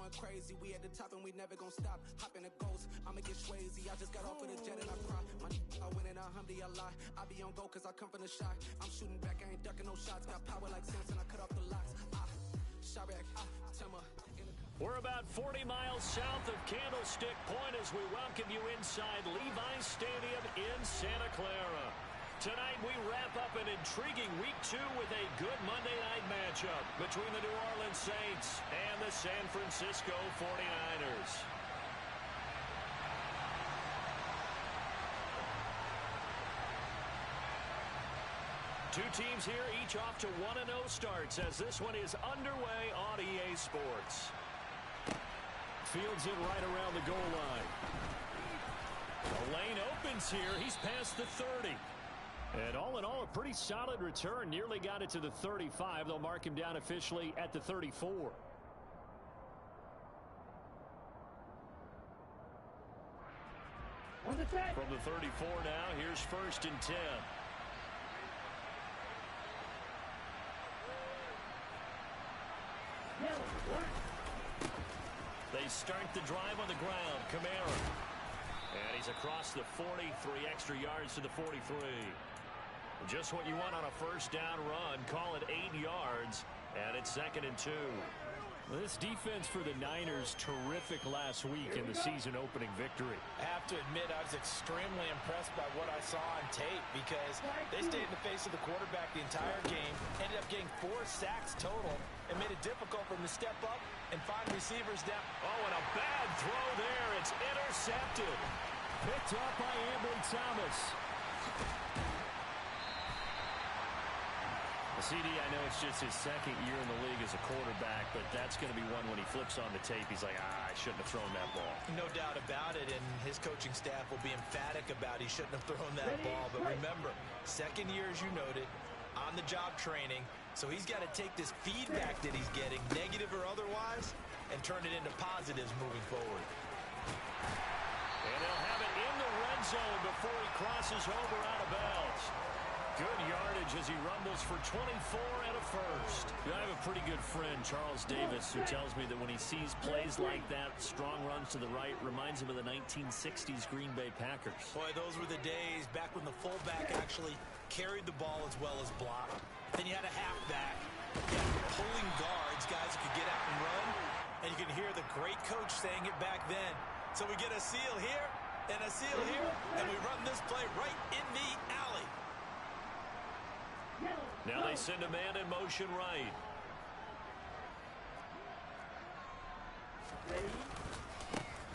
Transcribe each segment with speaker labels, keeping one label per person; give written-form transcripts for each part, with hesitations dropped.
Speaker 1: going crazy. We at the top and we never gonna stop. Hop in a ghost, I'ma get Swayze. I just got off of the jet and I cry. I win in a Humvee, I lie. I be on go cause I come from the shot. I'm shooting back, I ain't ducking no shots. Got power like Samson, I cut off the locks. Shot back,
Speaker 2: We're about 40 miles south of Candlestick Point as we welcome you inside Levi's Stadium in Santa Clara. Tonight we wrap up an intriguing Week 2 with a good Monday night matchup between the New Orleans Saints and the San Francisco 49ers. Two teams here, each off to 1-0 starts as this one is underway on EA Sports. Fields it right around the goal line. The lane opens here. He's past the 30. And all in all, a pretty solid return. Nearly got it to the 35. They'll mark him down officially at the 34. From the 34 now, here's 1st and 10. They start the drive on the ground. Kamara. And he's across the 40, 3 extra yards to the 43. Just what you want on a first down run. Call it 8 yards, and it's 2nd and 2. This defense for the Niners, terrific last week in the season opening victory.
Speaker 3: I have to admit, I was extremely impressed by what I saw on tape because they stayed in the face of the quarterback the entire game, ended up getting 4 sacks total, and made it difficult for them to step up and find receivers down.
Speaker 2: Oh, and a bad throw there. It's intercepted. Picked up by Ambry Thomas. CD, I know it's just his 2nd year in the league as a quarterback, but that's going to be one when he flips on the tape. He's like, I shouldn't have thrown that ball.
Speaker 3: No doubt about it, and his coaching staff will be emphatic about he shouldn't have thrown that ball. But remember, 2nd year, as you noted, on-the-job training, so he's got to take this feedback that he's getting, negative or otherwise, and turn it into positives moving forward.
Speaker 2: And he'll have it in the red zone before he crosses over out of bounds. Good yardage as he rumbles for 24 and a first. I have a pretty good friend, Charles Davis, who tells me that when he sees plays like that, strong runs to the right, reminds him of the 1960s Green Bay Packers.
Speaker 3: Boy, those were the days back when the fullback actually carried the ball as well as blocked. Then you had a halfback, pulling guards, guys who could get out and run, and you can hear the great coach saying it back then. So we get a seal here and a seal here, and we run this play right in the alley.
Speaker 2: Now they send a man in motion right.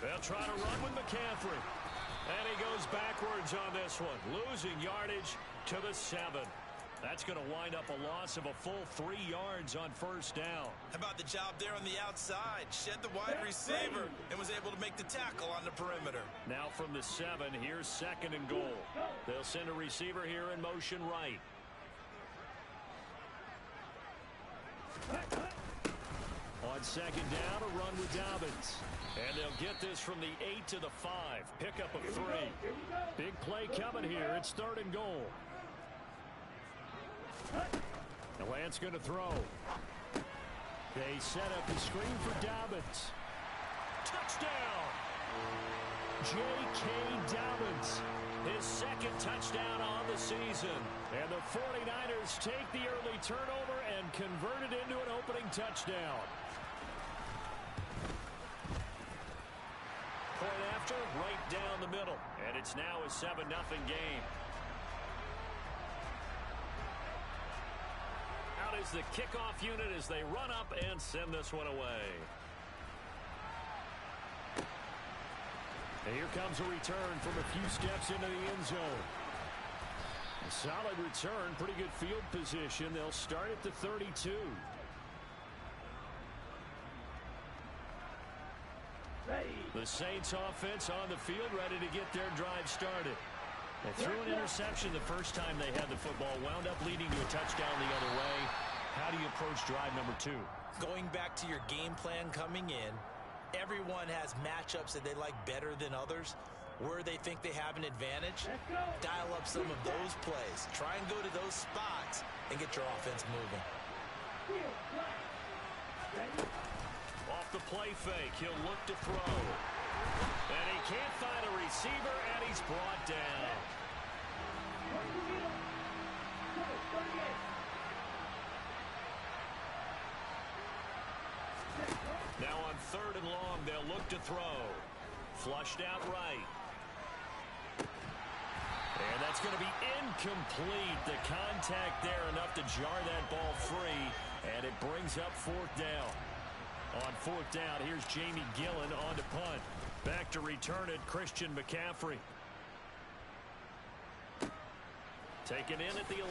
Speaker 2: They'll try to run with McCaffrey. And he goes backwards on this one, losing yardage to the 7. That's going to wind up a loss of a full 3 yards on first down.
Speaker 3: How about the job there on the outside? Shed the wide receiver and was able to make the tackle on the perimeter.
Speaker 2: Now from the 7, here's 2nd and goal. They'll send a receiver here in motion right. On 2nd down, a run with Dobbins. And they'll get this from the 8 to the 5. Pickup of 3. Big play coming here. It's 3rd and goal. The Lance going to throw. They set up the screen for Dobbins. Touchdown! J.K. Dobbins. His 2nd touchdown on the season. And the 49ers take the early turnover and convert it into an opening touchdown. Point after, right down the middle. And it's now a 7-0 game. Out is the kickoff unit as they run up and send this one away. And here comes a return from a few steps into the end zone. A solid return, pretty good field position. They'll start at the 32. The Saints offense on the field, ready to get their drive started. They threw an interception the first time they had the football, wound up leading to a touchdown the other way. How do you approach drive number 2?
Speaker 3: Going back to your game plan coming in, everyone has matchups that they like better than others. Where they think they have an advantage, dial up some of those plays. Try and go to those spots and get your offense moving.
Speaker 2: Off the play fake. He'll look to throw. And he can't find a receiver, and he's brought down. Now on 3rd and long, they'll look to throw. Flushed out right. And that's going to be incomplete. The contact there enough to jar that ball free. And it brings up 4th down. On 4th down, here's Jamie Gillen on to punt. Back to return it, Christian McCaffrey. Taken in at the 11.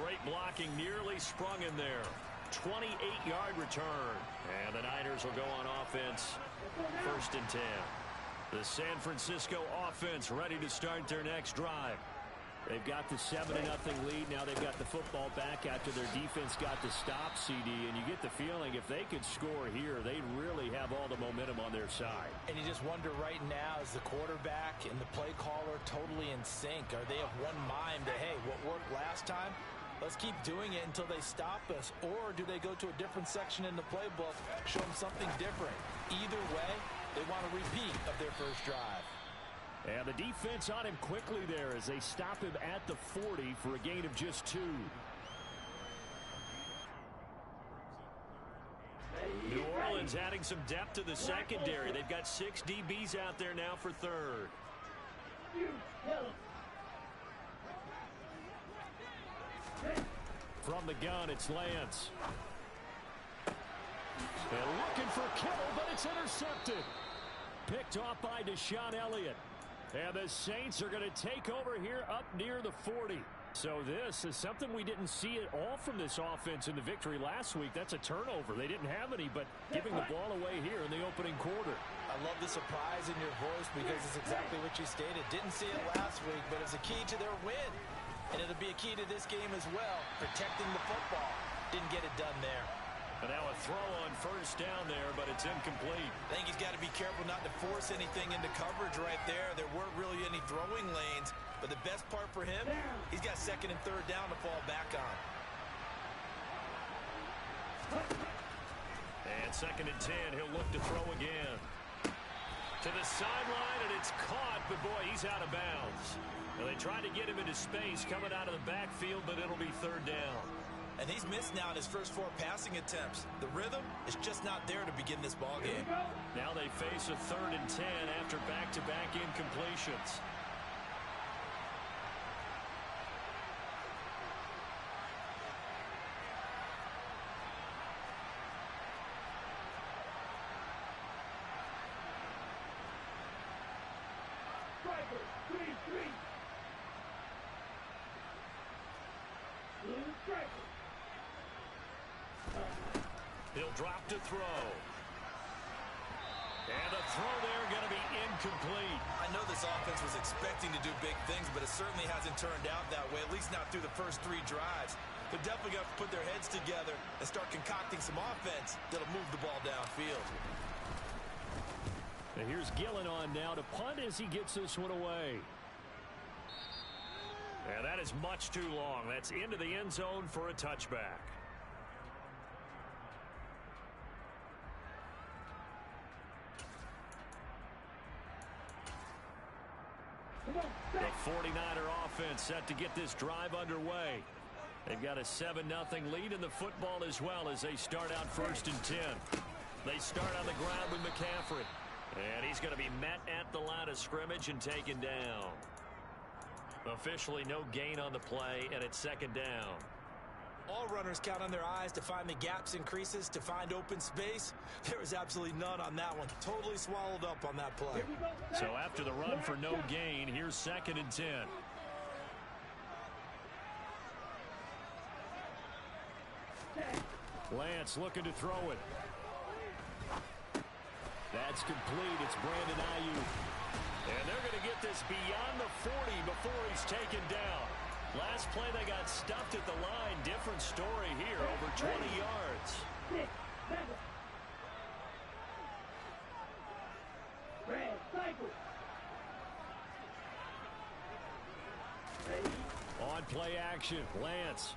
Speaker 2: Great blocking, nearly sprung in there. 28-yard return. And the Niners will go on offense. 1st and 10. The San Francisco offense ready to start their next drive. They've got the 7-0 lead. Now they've got the football back after their defense got the stop, CD. And you get the feeling if they could score here, they'd really have all the momentum on their side.
Speaker 4: And you just wonder right now, is the quarterback and the play caller totally in sync? Are they of one mind that, hey, what worked last time? Let's keep doing it until they stop us. Or do they go to a different section in the playbook, show them something different? Either way, they want a repeat of their first drive.
Speaker 2: And the defense on him quickly there as they stop him at the 40 for a gain of just 2. New Orleans adding some depth to the secondary. They've got 6 DBs out there now for 3rd. From the gun, it's Lance. They're looking for Kittle, but it's intercepted. Picked off by Deshaun Elliott. And the Saints are going to take over here up near the 40. So this is something we didn't see at all from this offense in the victory last week. That's a turnover. They didn't have any, but giving the ball away here in the opening quarter.
Speaker 4: I love the surprise in your voice because it's exactly what you stated. Didn't see it last week, but it's a key to their win. And it'll be a key to this game as well, protecting the football. Didn't get it done there.
Speaker 2: And now a throw on 1st down there, but it's incomplete.
Speaker 3: I think he's got to be careful not to force anything into coverage right there. There weren't really any throwing lanes, but the best part for him, he's got 2nd and 3rd down to fall back on.
Speaker 2: And 2nd and 10, he'll look to throw again. To the sideline, and it's caught, but boy, he's out of bounds. And they tried to get him into space coming out of the backfield, but it'll be 3rd down.
Speaker 3: And he's missed now in his first 4 passing attempts. The rhythm is just not there to begin this ball game.
Speaker 2: Now they face a 3rd and 10 after back-to-back incompletions. He'll drop to throw. And the throw there going to be incomplete.
Speaker 3: I know this offense was expecting to do big things, but it certainly hasn't turned out that way, at least not through the first 3 drives. They're definitely going to put their heads together and start concocting some offense that'll move the ball downfield.
Speaker 2: And here's Gillen on now to punt as he gets this one away. And that is much too long. That's into the end zone for a touchback. The 49er offense set to get this drive underway. They've got a 7-0 lead in the football as well as they start out 1st and 10. They start on the ground with McCaffrey. And he's going to be met at the line of scrimmage and taken down. Officially no gain on the play, and it's 2nd down.
Speaker 3: All runners count on their eyes to find the gaps and creases, to find open space. There was absolutely none on that one. Totally swallowed up on that play.
Speaker 2: So after the run for no gain, here's 2nd and 10. Lance looking to throw it. That's complete. It's Brandon Ayuk. And they're going to get this beyond the 40 before he's taken down. Last play they got stuffed at the line. Different story here, over 20 yards. On play action, Lance.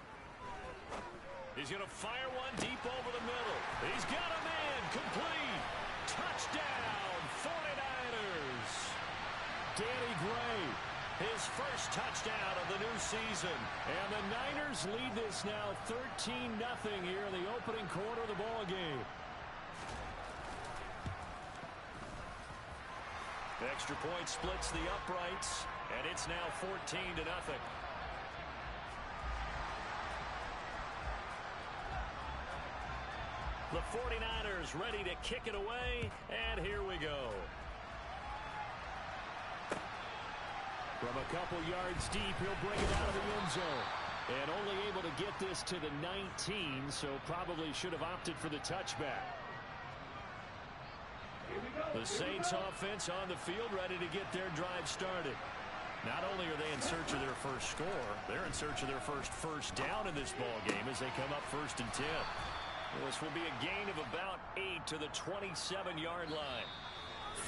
Speaker 2: He's going to fire one deep over the middle. He's got a man. Complete. Touchdown, 49ers. Danny Gray, his first touchdown of the new season. And the Niners lead this now 13-0 here in the opening quarter of the ball game. Extra point splits the uprights, and it's now 14-0. The 49ers ready to kick it away, and here we go. From a couple yards deep, he'll bring it out of the end zone. And only able to get this to the 19, so probably should have opted for the touchback. The Saints offense on the field ready to get their drive started. Not only are they in search of their first score, they're in search of their first down in this ball game as they come up 1st and 10. This will be a gain of about 8 to the 27-yard line.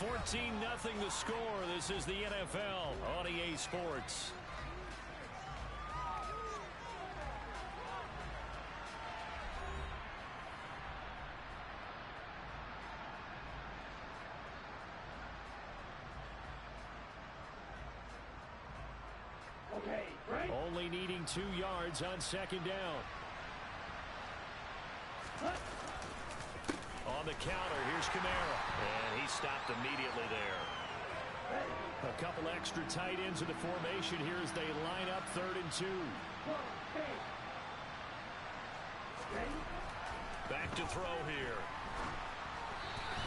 Speaker 2: 14-0 the score. This is the NFL on EA Sports. Only needing 2 yards on 2nd down. On the counter, here's Kamara. And he stopped immediately there. A couple extra tight ends in the formation here as they line up 3rd and 2. Back to throw here.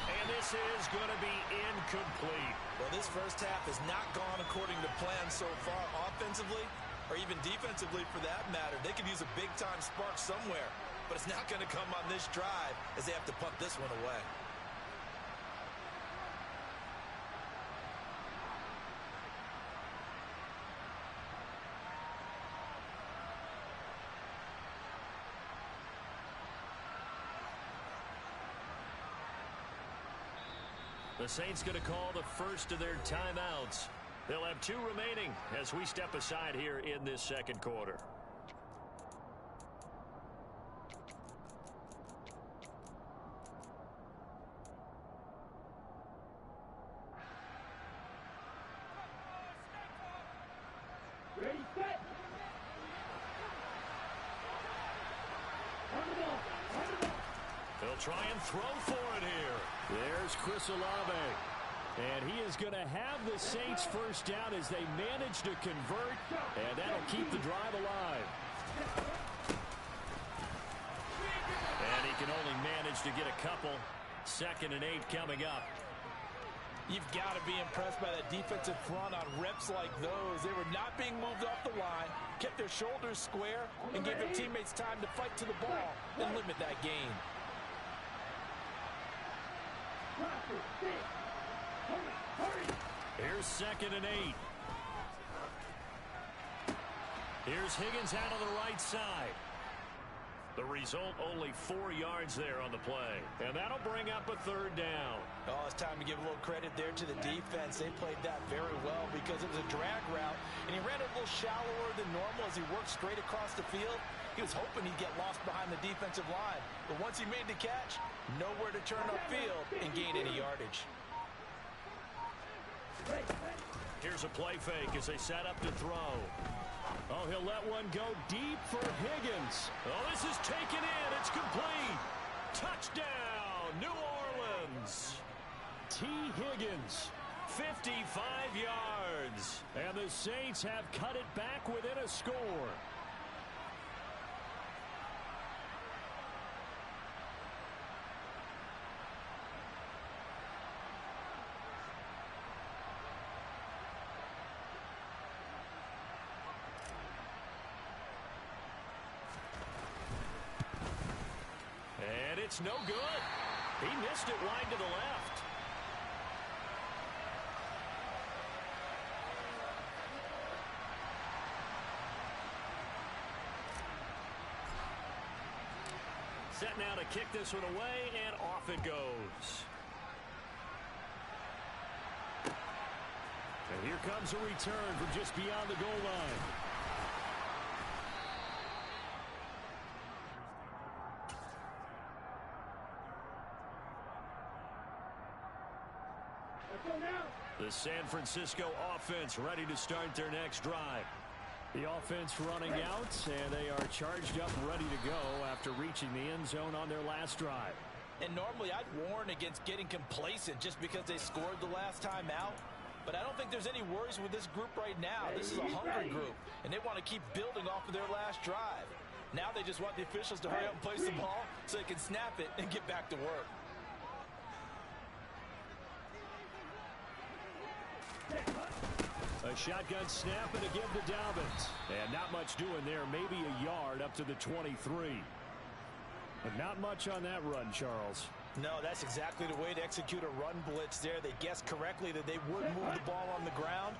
Speaker 2: And this is going to be incomplete.
Speaker 4: Well, this first half has not gone according to plan so far offensively or even defensively for that matter. They could use a big-time spark somewhere, but it's not going to come on this drive as they have to punt this one away.
Speaker 2: The Saints going to call the first of their timeouts. They'll have 2 remaining as we step aside here in this 2nd quarter.
Speaker 1: Ready, set.
Speaker 2: They'll try and throw for it here. There's Chris Olave. And he is going to have the Saints first down as they manage to convert, and that'll keep the drive alive. And he can only manage to get a couple. 2nd and 8 coming up.
Speaker 4: You've got to be impressed by that defensive front on reps like those. They were not being moved off the line, kept their shoulders square, and gave their teammates time to fight to the ball and limit that gain.
Speaker 2: Here's 2nd and 8. Here's Higgins out on the right side. The result, only 4 yards there on the play. And that'll bring up a 3rd down.
Speaker 4: Oh, it's time to give a little credit there to the defense. They played that very well because it was a drag route, and he ran it a little shallower than normal as he worked straight across the field. He was hoping he'd get lost behind the defensive line. But once he made the catch, nowhere to turn upfield and gain any yardage.
Speaker 2: Here's a play fake as they set up to throw. Oh, he'll let one go deep for Higgins. Oh, this is taken in. It's complete. Touchdown, New Orleans. T. Higgins, 55 yards. And the Saints have cut it back within a score. It's no good. He missed it wide to the left. Set now to kick this one away, and off it goes. And here comes a return from just beyond the goal line. The San Francisco offense ready to start their next drive. The offense running out, and they are charged up, ready to go after reaching the end zone on their last drive.
Speaker 4: And normally I'd warn against getting complacent just because they scored the last time out. But I don't think there's any worries with this group right now. This is a hungry group, and they want to keep building off of their last drive. Now they just want the officials to hurry up and place the ball so they can snap it and get back to work.
Speaker 2: A shotgun snap and a give to Dobbins. And not much doing there, maybe a yard up to the 23. But not much on that run, Charles.
Speaker 4: No, that's exactly the way to execute a run blitz there. They guessed correctly that they would move the ball on the ground,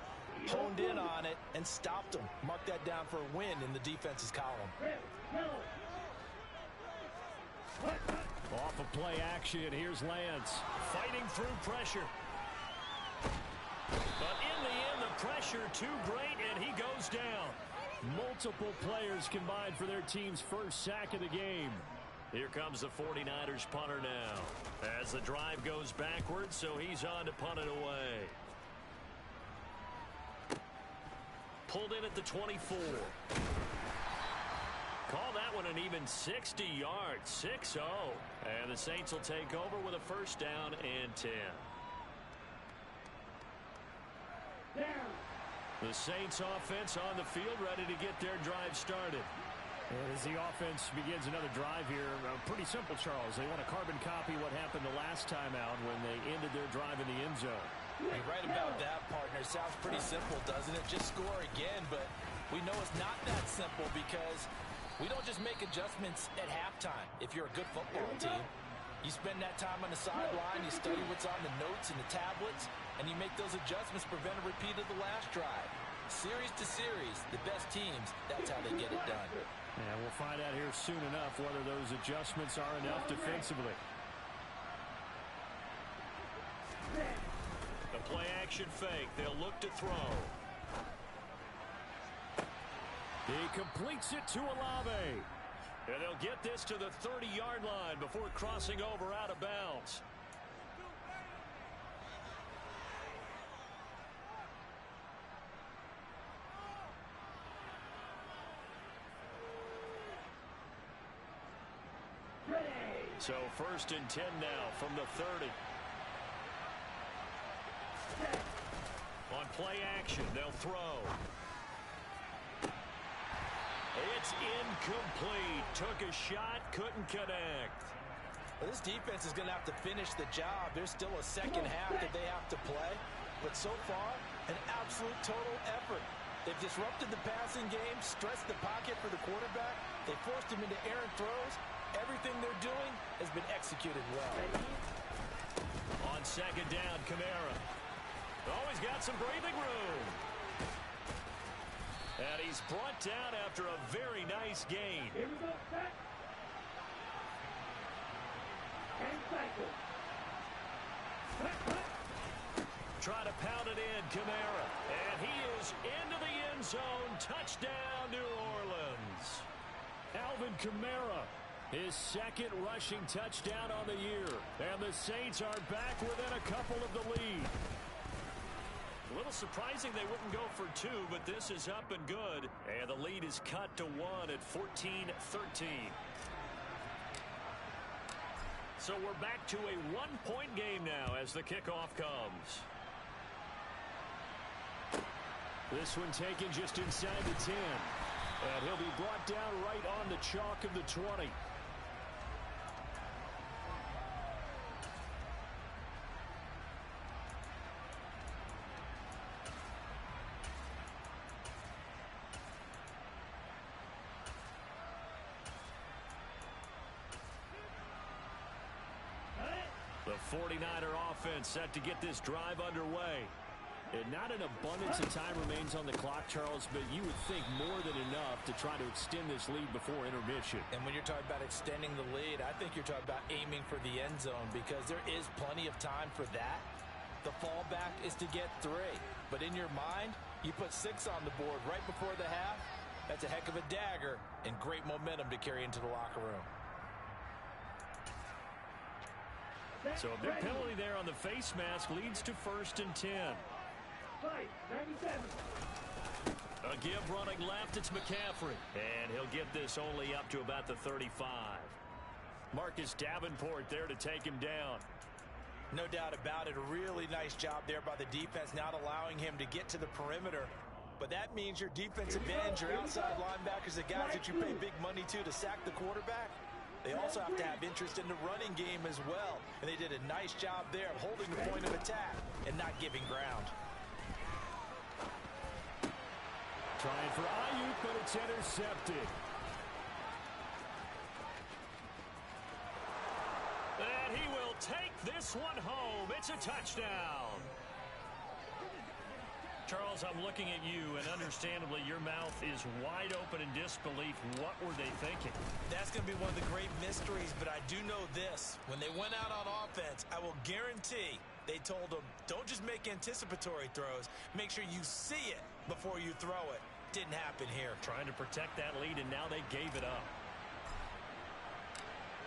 Speaker 4: honed in on it, and stopped them. Mark that down for a win in the defense's column.
Speaker 2: Off of play action, here's Lance. Fighting through pressure. But in the end, the pressure too great, and he goes down. Multiple players combined for their team's first sack of the game. Here comes the 49ers punter now. As the drive goes backwards, so he's on to punt it away. Pulled in at the 24. Call that one an even 60 yards, 6-0. And the Saints will take over with a first down and 10. The Saints offense on the field, ready to get their drive started. And as the offense begins another drive here, pretty simple, Charles. They want to carbon copy what happened the last time out when they ended their drive in the end zone.
Speaker 4: You're right about that, partner. Sounds pretty simple, doesn't it? Just score again, but we know it's not that simple because we don't just make adjustments at halftime. If you're a good football team, you spend that time on the sideline, you study what's on the notes and the tablets, and you make those adjustments, prevent a repeat of the last drive. Series to series, the best teams, that's how they get it done.
Speaker 2: And we'll find out here soon enough whether those adjustments are enough defensively. The play action fake. They'll look to throw. He completes it to Olave. And they'll get this to the 30-yard line before crossing over out of bounds. So first and 10 now from the 30. On play action, they'll throw. It's incomplete. Took a shot, couldn't connect.
Speaker 4: Well, this defense is going to have to finish the job. There's still a second half that they have to play. But so far, an absolute total effort. They've disrupted the passing game, stressed the pocket for the quarterback. They forced him into errant throws. Everything they're doing has been executed well.
Speaker 2: On second down, Kamara. Always got some breathing room. And he's brought down after a very nice gain.
Speaker 5: Here we go, set. And cycle.
Speaker 2: Try to pound it in, Kamara. And he is into the end zone. Touchdown, New Orleans. Alvin Kamara, his second rushing touchdown on the year. And the Saints are back within a couple of the lead. A little surprising they wouldn't go for two, but this is up and good. And the lead is cut to 1 at 14-13. So we're back to a one-point game now as the kickoff comes. This one taken just inside the 10. And he'll be brought down right on the chalk of the 20. The 49er offense set to get this drive underway. And not an abundance of time remains on the clock, Charles, but you would think more than enough to try to extend this lead before intermission.
Speaker 4: And when you're talking about extending the lead, I think you're talking about aiming for the end zone because there is plenty of time for that. The fallback is to get 3. But in your mind, you put 6 on the board right before the half. That's a heck of a dagger and great momentum to carry into the locker room.
Speaker 2: So a big penalty there on the face mask leads to 1st and 10.
Speaker 5: Fight, 97.
Speaker 2: A give running left, it's McCaffrey. And he'll get this only up to about the 35. Marcus Davenport there to take him down.
Speaker 4: No doubt about it. A really nice job there by the defense, not allowing him to get to the perimeter. But that means your defensive ends, your outside linebackers, the guys that you pay big money to sack the quarterback, they also have to have interest in the running game as well. And they did a nice job there of holding the point of attack and not giving ground.
Speaker 2: Trying for Ayuk, but it's intercepted. And he will take this one home. It's a touchdown. Charles, I'm looking at you, and understandably, your mouth is wide open in disbelief. What were they thinking?
Speaker 3: That's going to be one of the great mysteries, but I do know this. When they went out on offense, I will guarantee they told them, don't just make anticipatory throws. Make sure you see it before you throw it. Didn't happen here.
Speaker 2: Trying to protect that lead, and now they gave it up.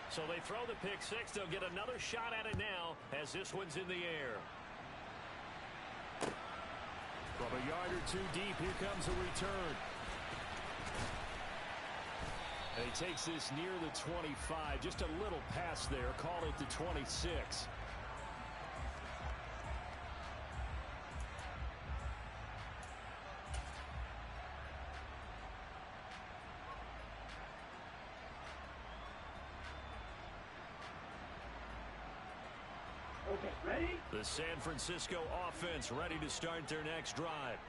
Speaker 2: So they throw the pick six. They'll get another shot at it now as this one's in the air. From a yard or two deep, here comes a return. And he takes this near the 25. Just a little pass there. Call it the 26.
Speaker 5: Okay, ready?
Speaker 2: The San Francisco offense ready to start their next drive.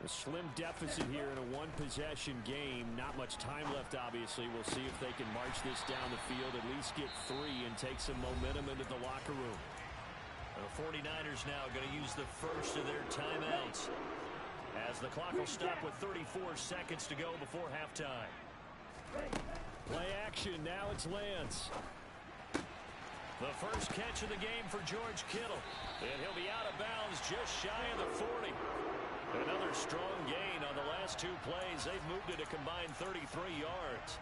Speaker 2: A slim deficit here in a one-possession game. Not much time left, obviously. We'll see if they can march this down the field, at least get 3 and take some momentum into the locker room. The 49ers now going to use the first of their timeouts as the clock will stop with 34 seconds to go before halftime. Play action. Now it's Lance. The first catch of the game for George Kittle. And he'll be out of bounds just shy of the 40. Another strong gain on the last 2 plays. They've moved it a combined 33 yards.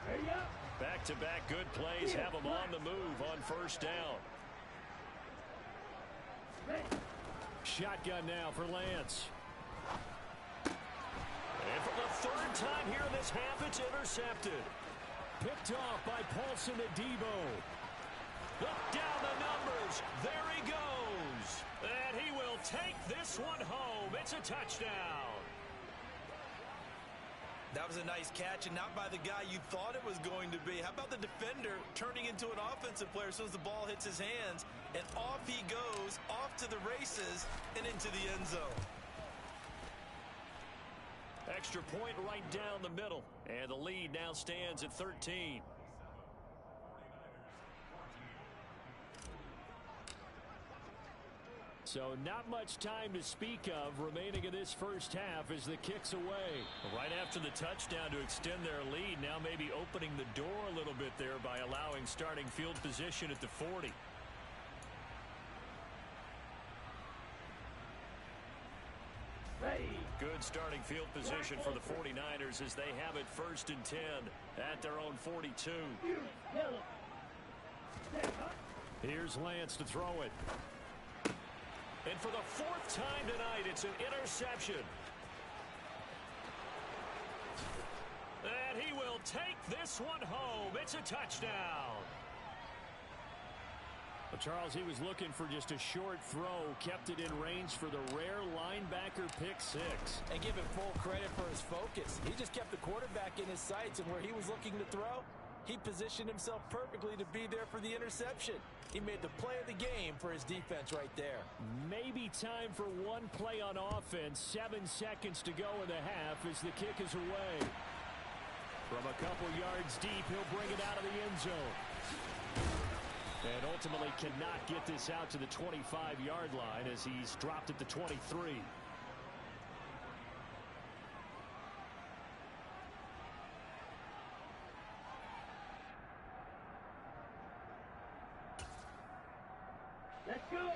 Speaker 2: Back-to-back good plays have them on the move on first down. Shotgun now for Lance. And for the 3rd time here in this half, it's intercepted. Picked off by Paulson Adebo. Look down the numbers. There he goes. And he will take this one home. It's a touchdown.
Speaker 3: That was a nice catch, and not by the guy you thought it was going to be. How about the defender turning into an offensive player as soon as the ball hits his hands, and off he goes, off to the races, and into the end zone.
Speaker 2: Extra point right down the middle, and the lead now stands at 13. So not much time to speak of remaining in this first half as the kick's away. Right after the touchdown to extend their lead, now maybe opening the door a little bit there by allowing starting field position at the 40.
Speaker 5: Ready.
Speaker 2: Good starting field position for the 49ers as they have it 1st and 10 at their own 42. Here's Lance to throw it. And for the 4th time tonight, it's an interception. And he will take this one home. It's a touchdown. Well, Charles, he was looking for just a short throw, kept it in range for the rare linebacker pick 6.
Speaker 4: And give him full credit for his focus. He just kept the quarterback in his sights, and where he was looking to throw, he positioned himself perfectly to be there for the interception. He made the play of the game for his defense right there. Maybe time for one play on offense. 7 seconds to go in the half as the kick is away. From a couple yards deep, he'll bring it out of the end zone. And ultimately cannot get this out to the 25-yard line as he's dropped at the 23.
Speaker 5: Let's go.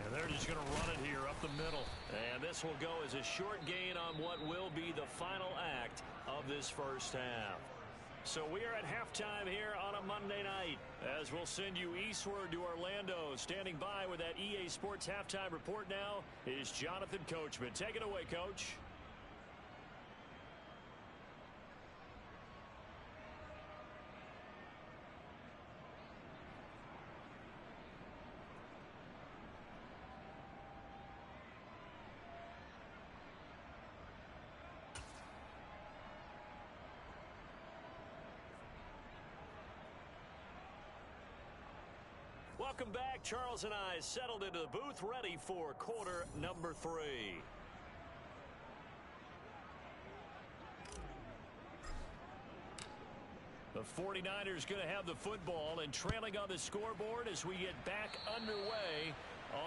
Speaker 2: And they're just He's going to run it here up the middle. And this will go as a short gain on what will be the final act of this first half. So we are at halftime here on a Monday night, as we'll send you eastward to Orlando. Standing by with that EA Sports halftime report now is Jonathan Coachman. Take it away, Coach. Welcome back. Charles and I settled into the booth, ready for quarter number 3. The 49ers going to have the football and trailing on the scoreboard as we get back underway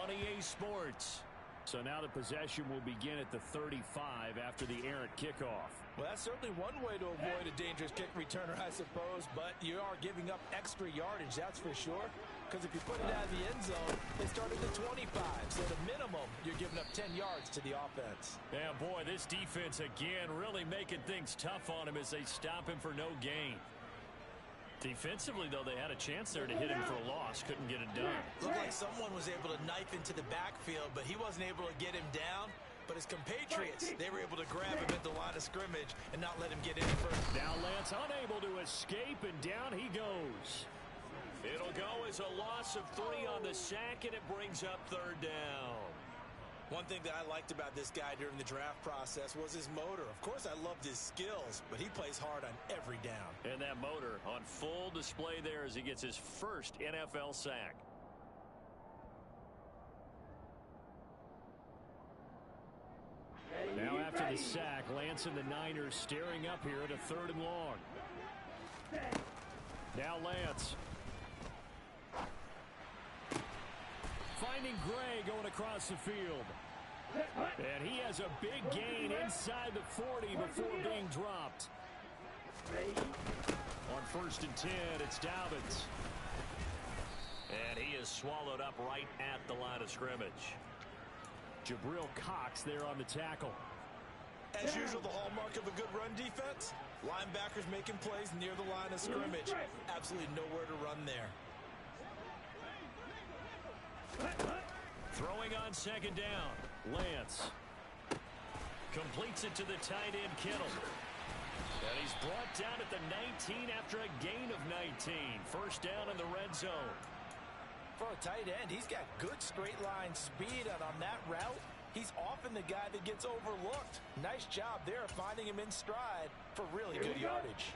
Speaker 2: on EA Sports. So now the possession will begin at the 35 after the errant kickoff.
Speaker 4: Well, that's certainly one way to avoid a dangerous kick returner, I suppose, but you are giving up extra yardage, that's for sure. Because if you put it out of the end zone, they start at the 25. So at a minimum, you're giving up 10 yards to the offense.
Speaker 2: Yeah, boy, this defense again really making things tough on him as they stop him for no gain. Defensively, though, they had a chance there to hit him for a loss. Couldn't get it done.
Speaker 3: Looked like someone was able to knife into the backfield, but he wasn't able to get him down. But his compatriots, they were able to grab him at the line of scrimmage and not let him get any further.
Speaker 2: Now Lance unable to escape, and down he goes. It'll go as a loss of 3 on the sack, and it brings up 3rd down.
Speaker 3: One thing that I liked about this guy during the draft process was his motor. Of course, I loved his skills, but he plays hard on every down.
Speaker 2: And that motor on full display there as he gets his first NFL sack. Now after the sack, Lance and the Niners staring up here at a 3rd and long. Now Lance. Finding Gray going across the field. And he has a big gain inside the 40 before being dropped. On 1st and 10, it's Dobbins. And he is swallowed up right at the line of scrimmage. Jabril Cox there on the tackle.
Speaker 3: As usual, the hallmark of a good run defense, linebackers making plays near the line of scrimmage. Absolutely nowhere to run there.
Speaker 2: Throwing on 2nd down, Lance. Completes it to the tight end, Kittle. And he's brought down at the 19 after a gain of 19. 1st down in the red zone.
Speaker 4: For a tight end, he's got good straight line speed, and on that route, he's often the guy that gets overlooked. Nice job there finding him in stride for really good yardage.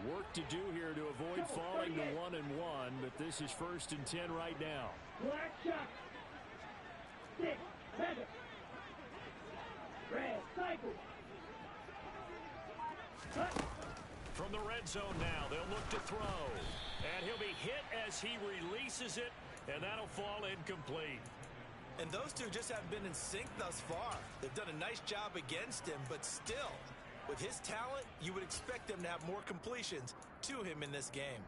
Speaker 2: Work to do here to avoid falling to 1-1, but this is 1st and 10 right now.
Speaker 5: Black shot. 6, 7. Red cycle.
Speaker 2: From the red zone now, they'll look to throw. And he'll be hit as he releases it, and that'll fall incomplete.
Speaker 3: And those two just haven't been in sync thus far. They've done a nice job against him, but still, with his talent, you would expect them to have more completions to him in this game.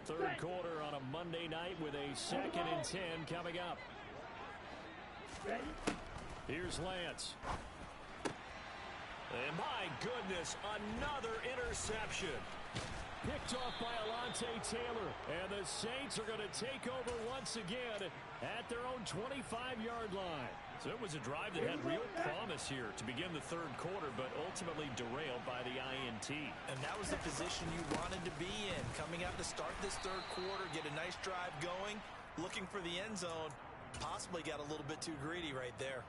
Speaker 2: 3rd quarter on a Monday night with a 2nd and 10 coming up. Here's Lance. And my goodness, another interception. Picked off by Alontae Taylor. And the Saints are going to take over once again at their own 25-yard line. So it was a drive that had real promise here to begin the 3rd quarter, but ultimately derailed by the INT.
Speaker 3: And that was the position you wanted to be in. Coming out to start this 3rd quarter, get a nice drive going, looking for the end zone. Possibly got a little bit too greedy right there.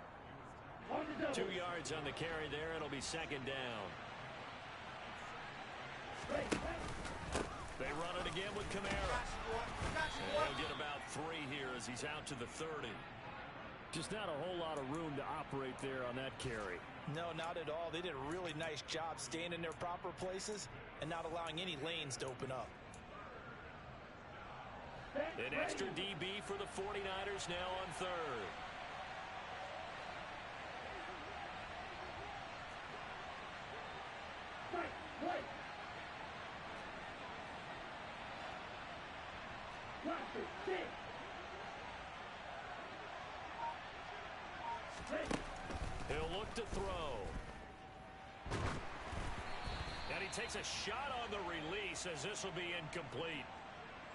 Speaker 2: 2 yards on the carry there. It'll be 2nd down. They run it again with Kamara. They'll get about 3 here as he's out to the 30. Just not a whole lot of room to operate there on that carry.
Speaker 4: No, not at all. They did a really nice job staying in their proper places and not allowing any lanes to open up.
Speaker 2: An extra DB for the 49ers now on 3rd. He'll look to throw. And he takes a shot on the release as this will be incomplete.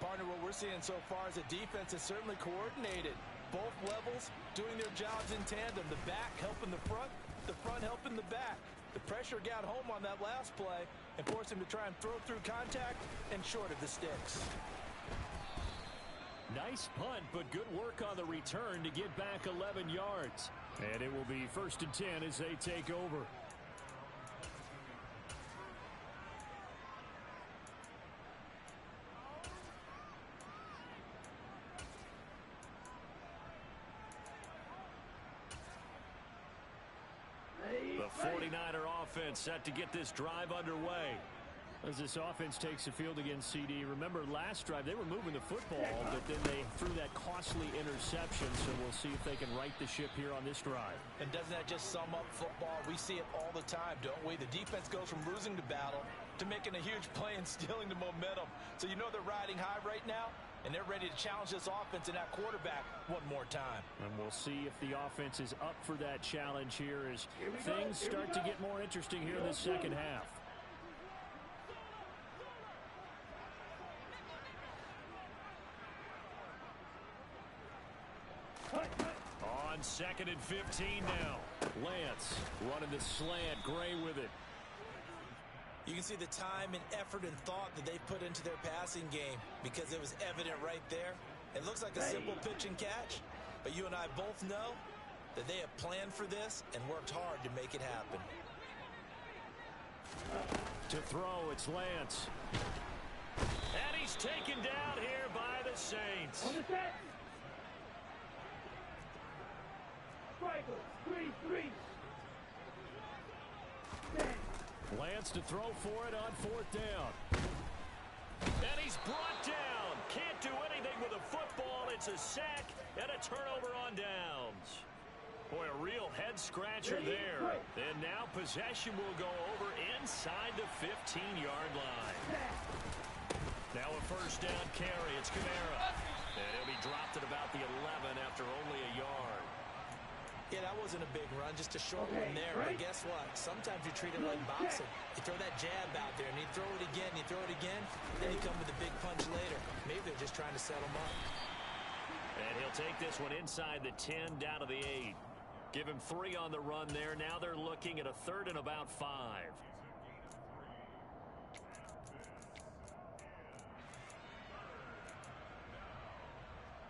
Speaker 4: Partner, what we're seeing so far is the defense is certainly coordinated. Both levels doing their jobs in tandem. The back helping the front helping the back. The pressure got home on that last play and forced him to try and throw through contact and short of the sticks.
Speaker 2: Nice punt, but good work on the return to get back 11 yards. And it will be 1st and 10 as they take over. The 49er offense set to get this drive underway. As this offense takes the field against CD, remember last drive they were moving the football, but then they threw that costly interception, so we'll see if they can right the ship here on this drive.
Speaker 4: And doesn't that just sum up football? We see it all the time, don't we? The defense goes from losing the battle to making a huge play and stealing the momentum. So you know they're riding high right now, and they're ready to challenge this offense and that quarterback one more time.
Speaker 2: And we'll see if the offense is up for that challenge here as things start to get more interesting here in the second half. On 2nd and 15 now. Lance running the slant. Gray with it.
Speaker 4: You can see the time and effort and thought that they put into their passing game because it was evident right there. It looks like a simple pitch and catch, but you and I both know that they have planned for this and worked hard to make it happen.
Speaker 2: To throw, it's Lance. And he's taken down here by the Saints.
Speaker 5: On the set. Striker, 3-3.
Speaker 2: Lance to throw for it on 4th down. And he's brought down. Can't do anything with a football. It's a sack and a turnover on downs. Boy, a real head-scratcher there. And now possession will go over inside the 15-yard line. Now a 1st down carry. It's Kamara. And he'll be dropped at about the 11 after only a yard.
Speaker 4: Yeah, that wasn't a big run, just a short one there. But guess what? Sometimes you treat it like boxing. You throw that jab out there, and you throw it again, you throw it again, then you come with a big punch later. Maybe they're just trying to set him up.
Speaker 2: And he'll take this one inside the 10 down to the 8. Give him 3 on the run there. Now they're looking at a 3rd and about 5.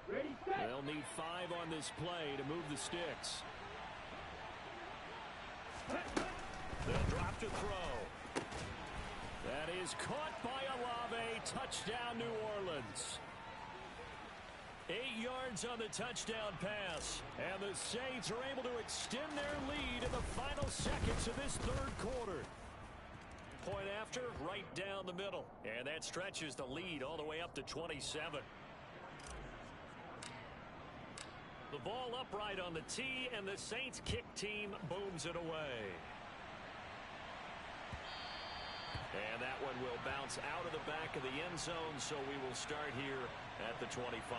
Speaker 5: Ready, set.
Speaker 2: They'll need 5 on this play to move the sticks. They'll drop to throw. That is caught by Olave. Touchdown, New Orleans. 8 yards on the touchdown pass. And the Saints are able to extend their lead in the final seconds of this 3rd quarter. Point after, right down the middle. And that stretches the lead all the way up to 27. The ball upright on the tee, and the Saints kick team booms it away. And that one will bounce out of the back of the end zone, so we will start here at the 25.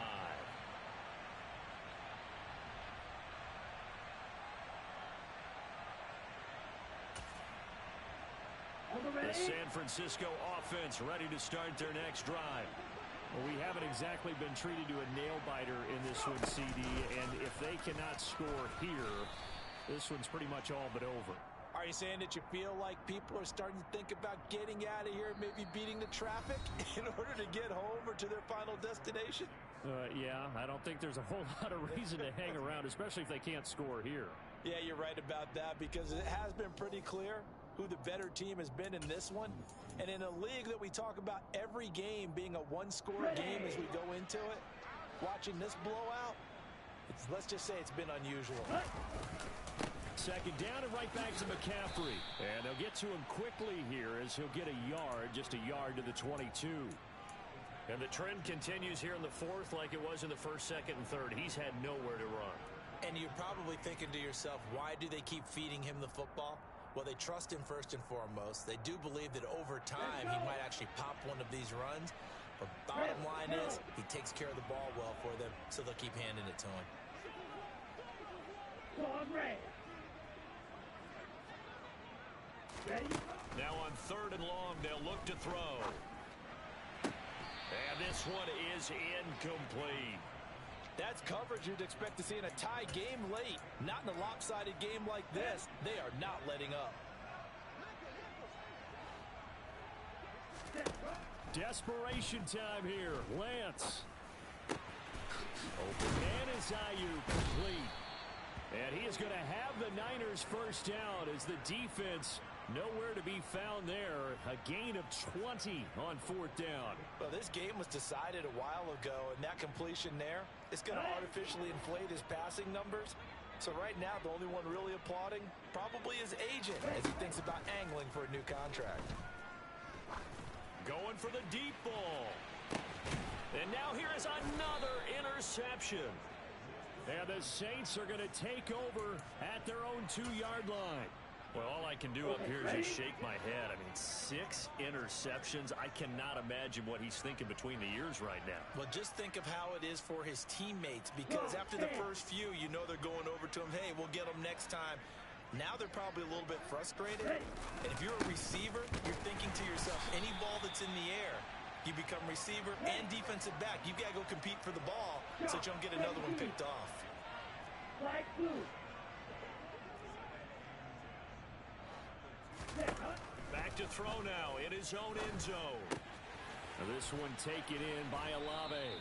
Speaker 2: The San Francisco offense ready to start their next drive. Well, we haven't exactly been treated to a nail-biter in this one, CD, and if they cannot score here, this one's pretty much all but over.
Speaker 4: Are you saying that you feel like people are starting to think about getting out of here, maybe beating the traffic in order to get home or to their final destination?
Speaker 2: Yeah, I don't think there's a whole lot of reason to hang around, especially if they can't score here.
Speaker 4: Yeah, you're right about that because it has been pretty clear who the better team has been in this one. And in a league that we talk about every game being a one-score game as we go into it, watching this blowout, let's just say it's been unusual.
Speaker 2: 2nd down and right back to McCaffrey. And they'll get to him quickly here as he'll get a yard, just a yard to the 22. And the trend continues here in the 4th like it was in the 1st, 2nd, and 3rd. He's had nowhere to run.
Speaker 4: And you're probably thinking to yourself, why do they keep feeding him the football? Well, they trust him first and foremost. They do believe that over time he might actually pop one of these runs. But bottom line is he takes care of the ball well for them, so they'll keep handing it to him.
Speaker 5: Pause red. Ready?
Speaker 2: Now on 3rd and long, they'll look to throw. And this one is incomplete.
Speaker 4: That's coverage you'd expect to see in a tie game late. Not in a lopsided game like this. They are not letting up.
Speaker 2: Desperation time here. Lance. Open man is Ayuk, complete. And he is going to have the Niners first down as the defense nowhere to be found there. A gain of 20 on 4th down.
Speaker 4: Well, this game was decided a while ago, and that completion there is going to artificially inflate his passing numbers. So right now, the only one really applauding probably his agent as he thinks about angling for a new contract.
Speaker 2: Going for the deep ball. And now here is another interception. And the Saints are going to take over at their own 2-yard line. Well, all I can do up here is just shake my head. I mean, 6 interceptions. I cannot imagine what he's thinking between the ears right now.
Speaker 4: Well, just think of how it is for his teammates, because after the first few, you know they're going over to him, hey, we'll get them next time. Now they're probably a little bit frustrated. And if you're a receiver, you're thinking to yourself, any ball that's in the air, you become receiver and defensive back. You've got to go compete for the ball so that you don't get another one picked off.
Speaker 5: Flag blue.
Speaker 2: Back to throw now in his own end zone. Now this one taken in by Olave.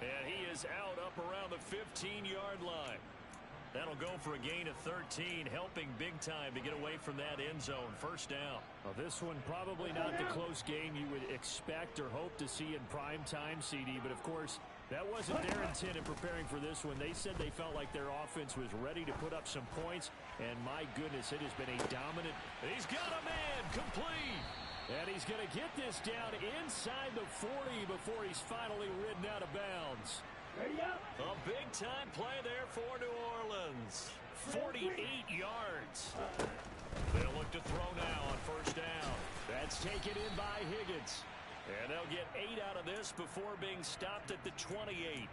Speaker 2: And he is out up around the 15-yard line. That'll go for a gain of 13, helping big time to get away from that end zone. First down. Well, this one probably not the close game you would expect or hope to see in prime time, CD. But, of course, that wasn't their intent in preparing for this one. They said they felt like their offense was ready to put up some points. And, my goodness, it has been a dominant. He's got a man complete. And he's going to get this down inside the 40 before he's finally ridden out of bounds. A big-time play there for New Orleans. 48 yards. They'll look to throw now on first down. That's taken in by Higgins. And they'll get 8 out of this before being stopped at the 28.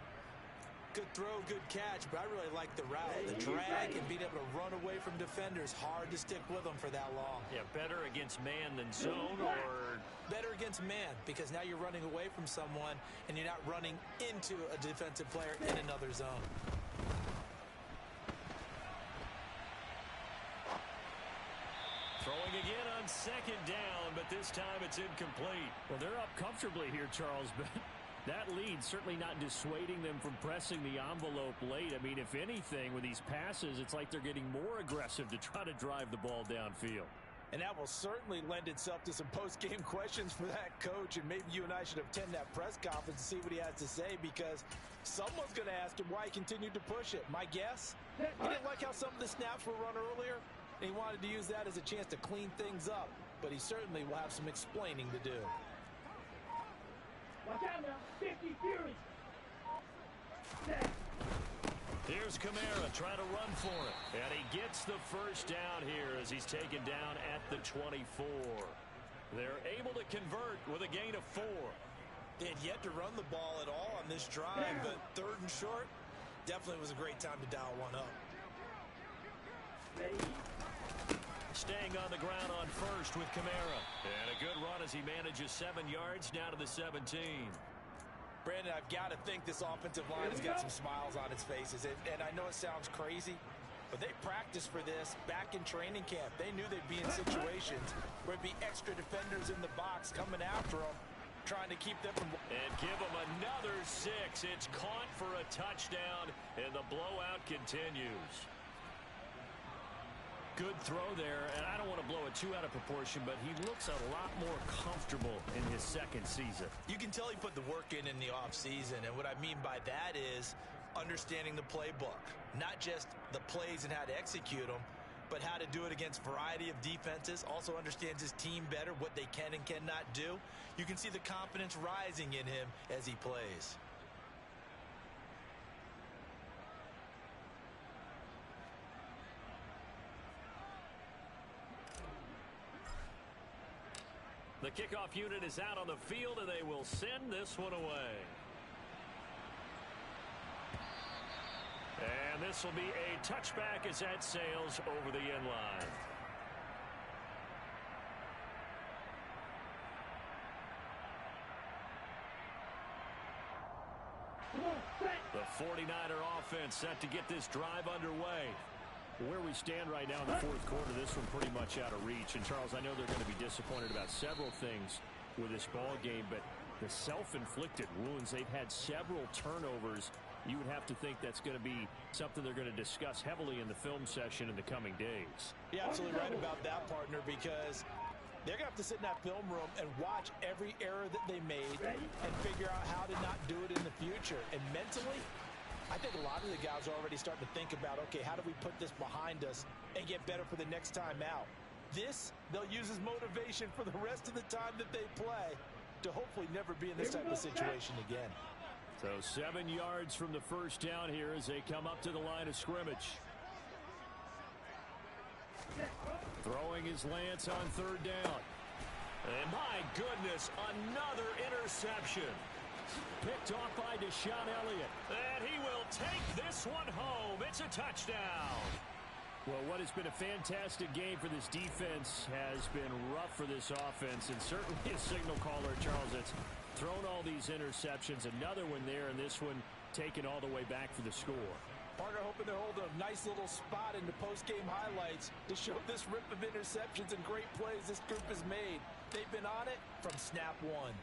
Speaker 4: Good throw, good catch, but I really like the route. The drag and being able to run away from defenders. Hard to stick with them for that long.
Speaker 2: Yeah, better against man than zone, or
Speaker 4: better against man, because now you're running away from someone and you're not running into a defensive player in another zone.
Speaker 2: Throwing again on second down, but this time it's incomplete. Well, they're up comfortably here, Charles, but that lead certainly not dissuading them from pressing the envelope late. I mean, if anything, with these passes, it's like they're getting more aggressive to try to drive the ball downfield.
Speaker 4: And that will certainly lend itself to some post-game questions for that coach, and maybe you and I should attend that press conference and see what he has to say, because someone's going to ask him why he continued to push it. My guess, he didn't like how some of the snaps were run earlier, and he wanted to use that as a chance to clean things up, but he certainly will have some explaining to do.
Speaker 5: Watch out now. 50 Fury.
Speaker 2: Here's Kamara trying to run for it. And he gets the first down here as he's taken down at the 24. They're able to convert with a gain of 4.
Speaker 4: They had yet to run the ball at all on this drive, but 3rd and short, definitely was a great time to dial one up.
Speaker 2: Staying on the ground on first with Kamara. And a good run as he manages 7 yards down to the 17.
Speaker 4: Brandon, I've got to think this offensive line has got some smiles on its faces. And I know it sounds crazy, but they practiced for this back in training camp. They knew they'd be in situations where it'd be extra defenders in the box coming after them, trying to keep them from...
Speaker 2: And give them another 6. It's caught for a touchdown, and the blowout continues. Good throw there, and I don't want to blow it too out of proportion, but he looks a lot more comfortable in his 2nd season.
Speaker 4: You can tell he put the work in the offseason, and what I mean by that is understanding the playbook. Not just the plays and how to execute them, but how to do it against a variety of defenses. Also understands his team better, what they can and cannot do. You can see the confidence rising in him as he plays.
Speaker 2: The kickoff unit is out on the field, and they will send this one away. And this will be a touchback as that sails over the end line. The 49er offense set to get this drive underway. Where we stand right now in the fourth quarter, this one pretty much out of reach. And, Charles, I know they're going to be disappointed about several things with this ball game, but the self-inflicted wounds, they've had several turnovers. You would have to think that's going to be something they're going to discuss heavily in the film session in the coming days.
Speaker 4: You're absolutely right about that, partner, because they're going to have to sit in that film room and watch every error that they made and figure out how to not do it in the future. And mentally, I think a lot of the guys are already starting to think about, okay, how do we put this behind us and get better for the next time out? This, they'll use as motivation for the rest of the time that they play to hopefully never be in this type of situation again.
Speaker 2: So 7 yards from the first down here as they come up to the line of scrimmage. Throwing his Lance on third down. And my goodness, another interception. Picked off by Deshaun Elliott. And he will take this one home. It's a touchdown. Well, what has been a fantastic game for this defense has been rough for this offense, and certainly a signal caller, Charles, that's thrown all these interceptions. Another one there, and this one taken all the way back for the score.
Speaker 4: Partner hoping to hold a nice little spot in the post-game highlights to show this rip of interceptions and great plays this group has made. They've been on it from snap one.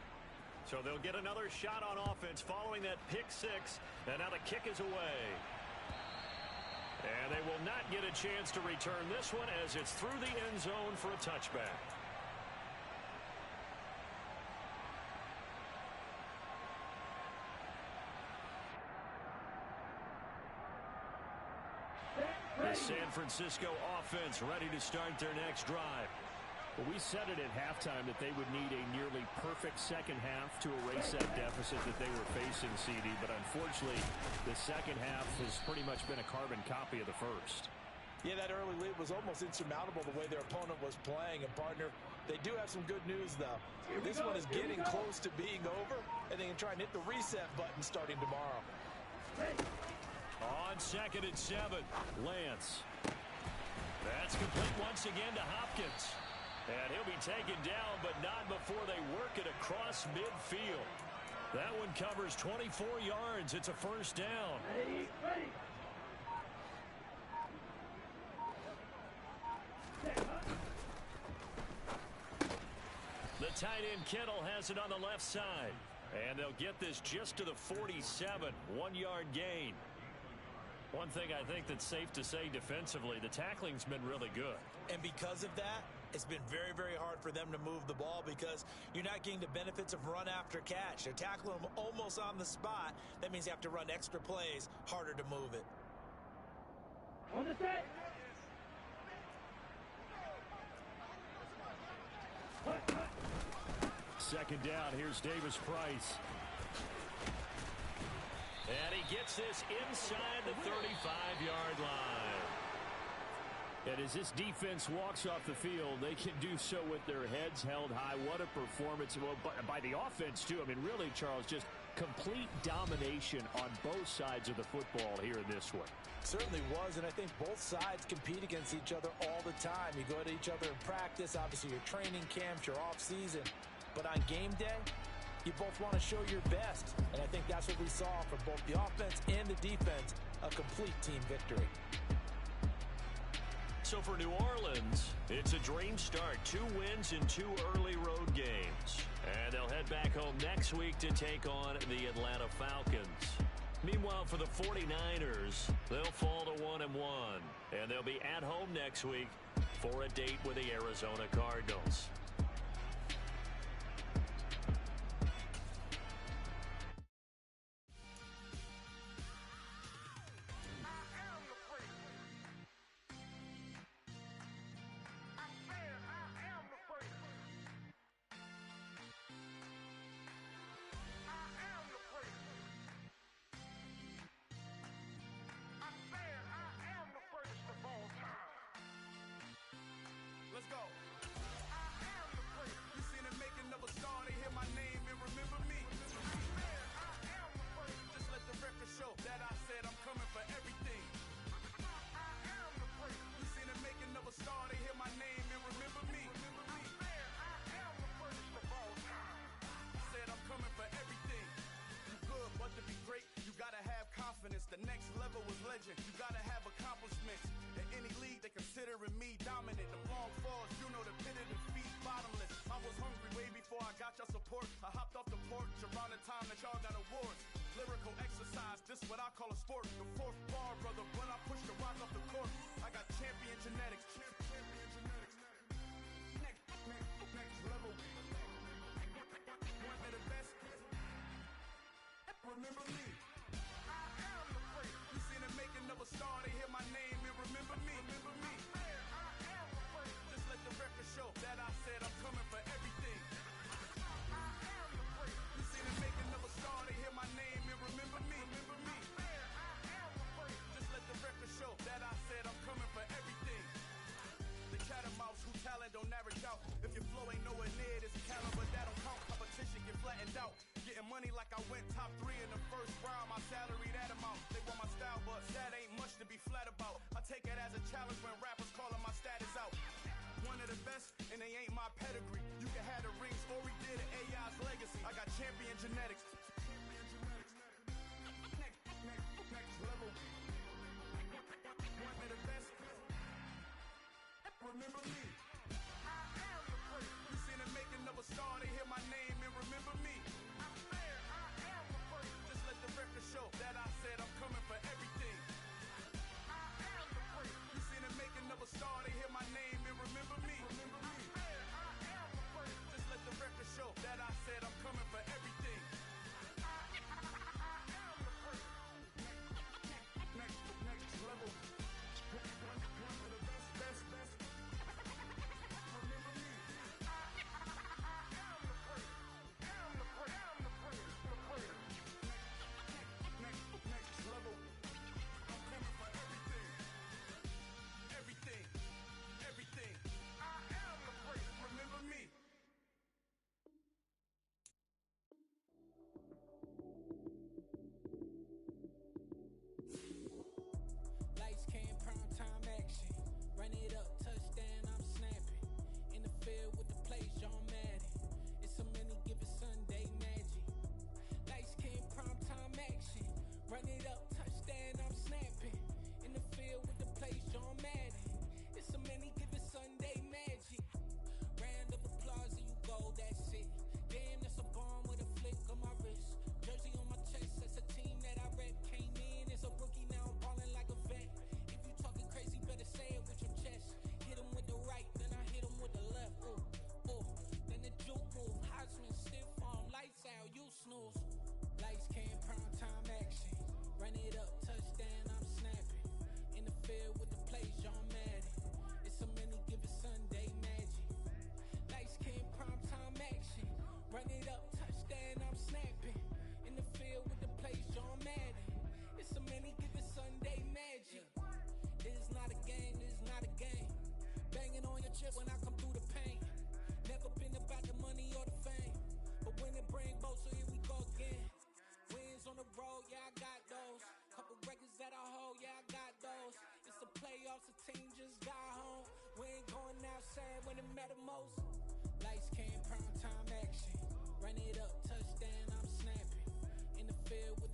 Speaker 2: So they'll get another shot on offense following that pick six, and now the kick is away. And they will not get a chance to return this one as it's through the end zone for a touchback. The San Francisco offense ready to start their next drive. Well, we said it at halftime that they would need a nearly perfect second half to erase that deficit that they were facing, CD. But unfortunately, the second half has pretty much been a carbon copy of the first.
Speaker 4: Yeah, that early lead was almost insurmountable the way their opponent was playing. And, partner, they do have some good news, though. This one is getting close to being over, and they can try and hit the reset button starting tomorrow.
Speaker 2: On 2nd and 7, Lance. That's complete once again to Hopkins. And he'll be taken down, but not before they work it across midfield. That one covers 24 yards. It's a first down. The tight end Kittle has it on the left side. And they'll get this just to the 47. 1-yard gain. One thing I think that's safe to say defensively, the tackling's been really good.
Speaker 3: And because of that, it's been very, very hard for them to move the ball because you're not getting the benefits of run after catch. They're tackling them almost on the spot. That means you have to run extra plays, harder to move it.
Speaker 5: On the set.
Speaker 2: Second down, here's Davis Price. And he gets this inside the 35-yard line. And as this defense walks off the field, they can do so with their heads held high. What a performance. Well, by the offense, too. I mean, really, Charles, just complete domination on both sides of the football here in this one.
Speaker 4: Certainly was, and I think both sides compete against each other all the time. You go at each other in practice, obviously your training camps, your off-season. But on game day, you both want to show your best. And I think that's what we saw from both the offense and the defense, a complete team victory.
Speaker 2: So for New Orleans, it's a dream start. 2 wins in 2 early road games. And they'll head back home next week to take on the Atlanta Falcons. Meanwhile, for the 49ers, they'll fall to 1-1. And they'll be at home next week for a date with the Arizona Cardinals.
Speaker 6: Let's go. I am the first. You seen the making of a star, they hear my name and remember me. I am the first. Just let the record show that I said I'm coming for everything. sport. The fourth bar, brother, when I push the rock off the court. I got champion genetics. Next level. One of the best. Remember me. I am the great. You seen the making of a star, they hear my name and remember me. Remember me. I am the great. Just let the record show that I said I'm coming for everything. I am the great. You seen the making of a star, they hear my name and remember me. Remember me. I am the great. Just let the record show that I said I'm coming for everything. The cat and mouse who talent don't average out. If your flow ain't nowhere near this caliber, that don't count. Competition get flattened out. Getting money like I went top 3 in the first round. My salary that amount. They want my style, but that ain't much to be flat about. I take it as a challenge when rappers calling my status out. One of the best, and they ain't my pedigree. You can have the rings, or we did it, AI's legacy. I got champion genetics. Next level. One of the best. Remember me. I am the great. You seen the making of a star, they hear my name and remember me. I am the great. Just let the record show that I said I'm coming for everything. I am the great. You seen the making of a star, they hear my name and remember me. Remember me. I am the great. Just let the record show that I said I'm coming for everything. I am the great. Next level. One of the best. Remember me. I am the great. Am the great. Next level. I'm coming for everything. Everything. I am the great. Remember me.
Speaker 7: Lights, cam, prime time action. Run it up, touchdown, I'm snapping. In the field with the plays, John Madden. It's a many given Sunday magic. Lights, cam, prime time action. Run it up, touchdown, I'm snapping. In the field with the plays, John Madden. It's a many given Sunday magic. Round of applause and you go, that's it. Damn, that's a bomb with a flick on my wrist. Jersey on my chest, that's a team that I rep. Came in as a rookie, now I'm ballin' like a vet. If you talking crazy, better say it with your chest. Hit him with the right, then I hit him with the left. Ooh. Then the juke move, Heisman stiff arm, lights out, you snooze. Lights, cam, prime time action. Run it up, touchdown, I'm snapping. In the field with the plays, John Madden. It's a many given Sunday magic. Lights, cam, prime time action. Run it up, touchdown, I'm snapping. In the field with the plays, John Madden. It's a many given Sunday magic. This is not a game, this is not a game. Banging on your chest when I come through the pain. Never been about the money or the fame, but when it bring both, so here we go again. Wins on the road, yeah, I got those. Couple records that I hold, yeah, I got those. It's the playoffs, the team just got home. We ain't going outside when it matter most. Lights, cam, prime time action. Run it up, touchdown, I'm snapping. In the field with the